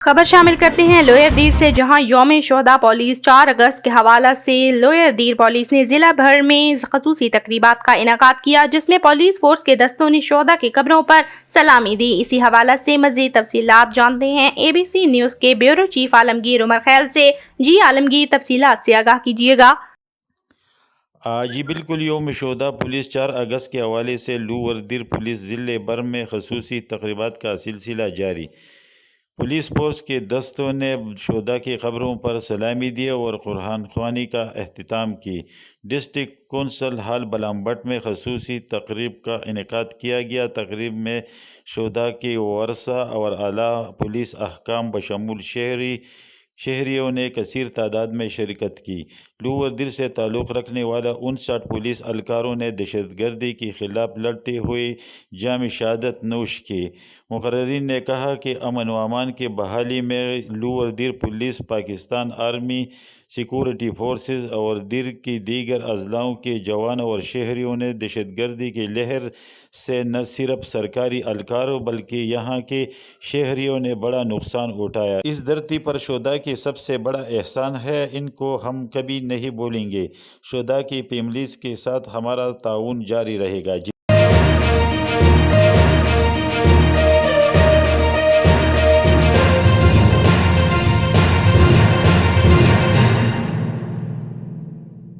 خبر شامل کرتے ہیں لوئر دیر سے، جہاں یوم شہداء پولیس 4 اگست کے حوالہ سے لوئر دیر پولیس نے ضلع بھر میں خصوصی تقریبات کا انعقاد کیا، جس میں پولیس فورس کے دستوں نے شہداء کی قبروں پر سلامی دی۔ اسی حوالہ سے مزید تفصیلات جانتے ہیں اے بی سی نیوز کے بیورو چیف عالمگیر عمر خیل سے۔ جی عالمگیر، تفصیلات سے آگاہ کیجیے گا۔ جی بالکل، یوم شہداء پولیس 4 اگست کے حوالے سے لوئر دیر پولیس ضلع بھر میں خصوصی تقریبات کا سلسلہ جاری۔ پولیس فورس کے دستوں نے شہداء کی قبروں پر سلامی دی اور قرآن خوانی کا اہتمام کی۔ ڈسٹرکٹ کونسل ہال بلامبٹ میں خصوصی تقریب کا انعقاد کیا گیا۔ تقریب میں شہداء کے ورثاء اور اعلیٰ پولیس حکام بشمول شہریوں نے کثیر تعداد میں شرکت کی۔ لوئر دیر سے تعلق رکھنے والا 59 پولیس اہلکاروں نے دہشت گردی کے خلاف لڑتے ہوئے جام شہادت نوش کی۔ مقررین نے کہا کہ امن و امان کی بحالی میں lower Dir police, Pakistan army, security forces اور دیر کی دیگر اضلاعوں کے جوانوں اور شہریوں نے دہشت گردی کی لہر سے نہ صرف سرکاری اہلکاروں بلکہ یہاں کے شہریوں نے بڑا نقصان اٹھایا۔ اس دھرتی پر شہداء کی سب سے بڑا احسان ہے، ان کو ہم کبھی نہیں بھولیں گے۔ شہداء کی فیملیز کے ساتھ ہمارا تعاون جاری رہے گا۔